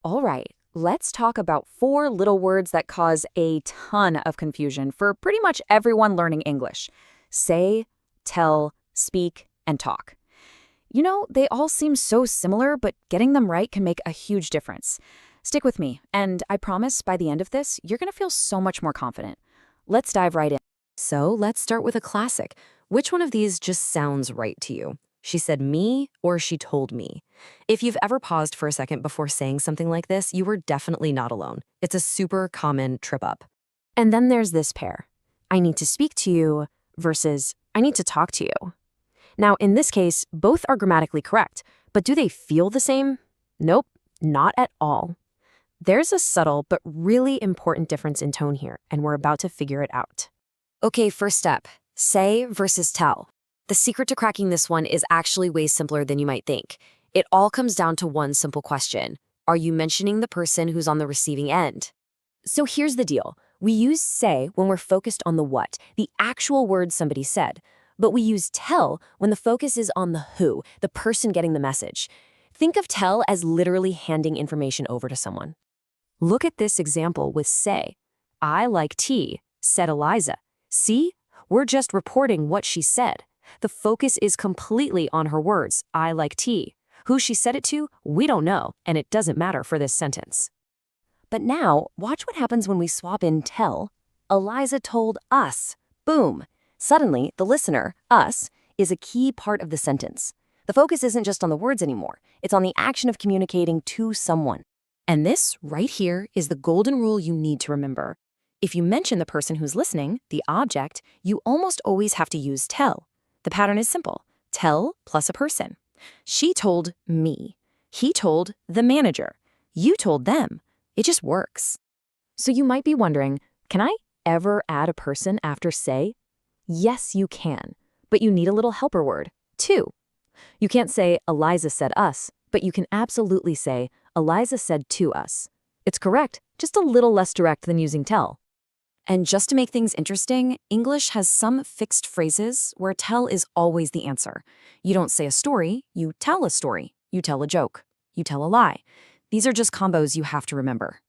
All right, let's talk about four little words that cause a ton of confusion for pretty much everyone learning English. Say, tell, speak, and talk. They all seem so similar, but getting them right can make a huge difference. Stick with me, and I promise by the end of this, you're going to feel so much more confident. Let's dive right in. So let's start with a classic. Which one of these just sounds right to you? She said me or she told me. If you've ever paused for a second before saying something like this, you were definitely not alone. It's a super common trip up. And then there's this pair. I need to speak to you versus I need to talk to you. Now, in this case, both are grammatically correct, but do they feel the same? Nope, not at all. There's a subtle but really important difference in tone here, and we're about to figure it out. Okay, first step, say versus tell. The secret to cracking this one is actually way simpler than you might think. It all comes down to one simple question. Are you mentioning the person who's on the receiving end? So here's the deal. We use say when we're focused on the what, the actual words somebody said. But we use tell when the focus is on the who, the person getting the message. Think of tell as literally handing information over to someone. Look at this example with say. I like tea, said Eliza. See? We're just reporting what she said. The focus is completely on her words, I like tea. Who she said it to, we don't know, and it doesn't matter for this sentence. But now, watch what happens when we swap in tell. Eliza told us. Boom. Suddenly, the listener, us, is a key part of the sentence. The focus isn't just on the words anymore. It's on the action of communicating to someone. And this, right here, is the golden rule you need to remember. If you mention the person who's listening, the object, you almost always have to use tell. The pattern is simple. Tell plus a person. She told me. He told the manager. You told them. It just works. So you might be wondering, can I ever add a person after say? Yes, you can, but you need a little helper word, to. You can't say, Eliza said us, but you can absolutely say, Eliza said to us. It's correct, just a little less direct than using tell. And just to make things interesting, English has some fixed phrases where tell is always the answer. You don't say a story, you tell a story. You tell a joke. You tell a lie. These are just combos you have to remember.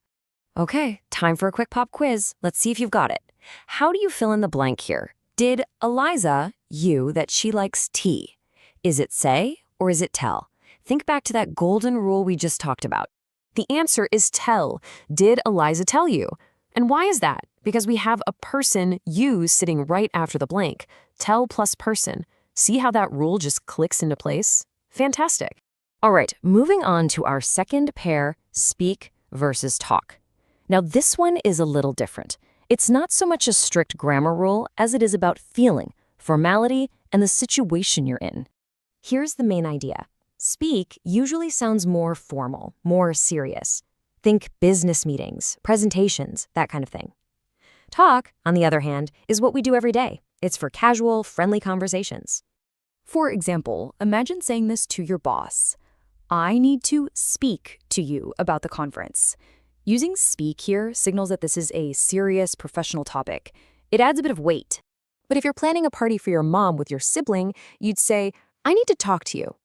Okay, time for a quick pop quiz. Let's see if you've got it. How do you fill in the blank here? Did Eliza you that she likes tea? Is it say or is it tell? Think back to that golden rule we just talked about. The answer is tell. Did Eliza tell you? And why is that? Because we have a person, you, sitting right after the blank. Tell plus person. See how that rule just clicks into place? Fantastic. All right, moving on to our second pair, speak versus talk. Now this one is a little different. It's not so much a strict grammar rule as it is about feeling, formality, and the situation you're in. Here's the main idea. Speak usually sounds more formal, more serious. Think business meetings, presentations, that kind of thing. Talk, on the other hand, is what we do every day. It's for casual, friendly conversations. For example, imagine saying this to your boss. I need to speak to you about the conference. Using speak here signals that this is a serious professional topic. It adds a bit of weight. But if you're planning a party for your mom with your sibling, you'd say, I need to talk to you.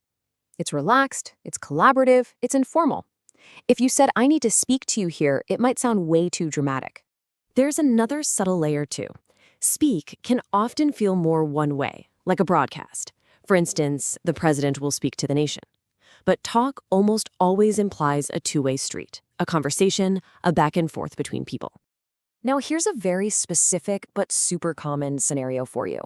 It's relaxed, it's collaborative, it's informal. If you said, I need to speak to you here, it might sound way too dramatic. There's another subtle layer too. Speak can often feel more one way, like a broadcast. For instance, the president will speak to the nation. But talk almost always implies a two-way street, a conversation, a back and forth between people. Now here's a very specific but super common scenario for you.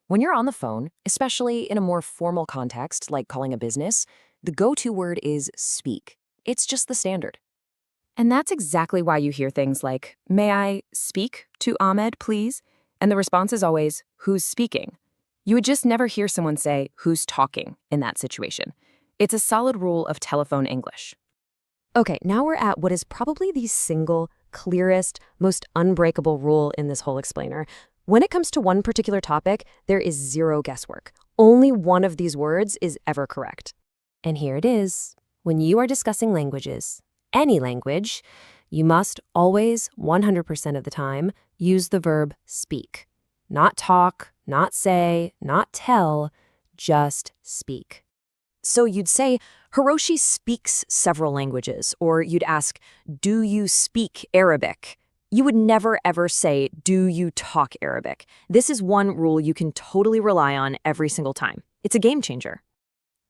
When you're on the phone, especially in a more formal context like calling a business, the go-to word is speak. It's just the standard. And that's exactly why you hear things like, may I speak to Ahmed, please? And the response is always, who's speaking? You would just never hear someone say, who's talking in that situation. It's a solid rule of telephone English. Okay, now we're at what is probably the single, clearest, most unbreakable rule in this whole explainer. When it comes to one particular topic, there is zero guesswork. Only one of these words is ever correct. And here it is. When you are discussing languages, any language, you must always, 100% of the time, use the verb speak. Not talk, not say, not tell, just speak. So you'd say, Hiroshi speaks several languages, or you'd ask, do you speak Arabic? You would never ever say, do you talk Arabic? This is one rule you can totally rely on every single time. It's a game changer.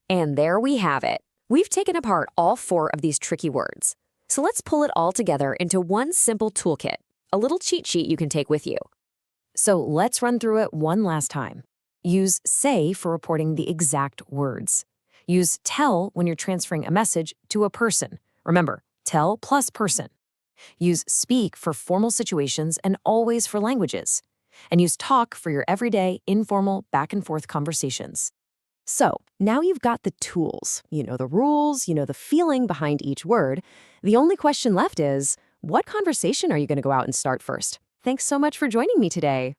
And there we have it. We've taken apart all 4 of these tricky words. So let's pull it all together into one simple toolkit, a little cheat sheet you can take with you. So let's run through it one last time. Use say for reporting the exact words. Use tell when you're transferring a message to a person. Remember, tell plus person. Use speak for formal situations and always for languages. And use talk for your everyday, informal, back-and-forth conversations. So, now you've got the tools. You know the rules, you know the feeling behind each word. The only question left is, what conversation are you going to go out and start first? Thanks so much for joining me today.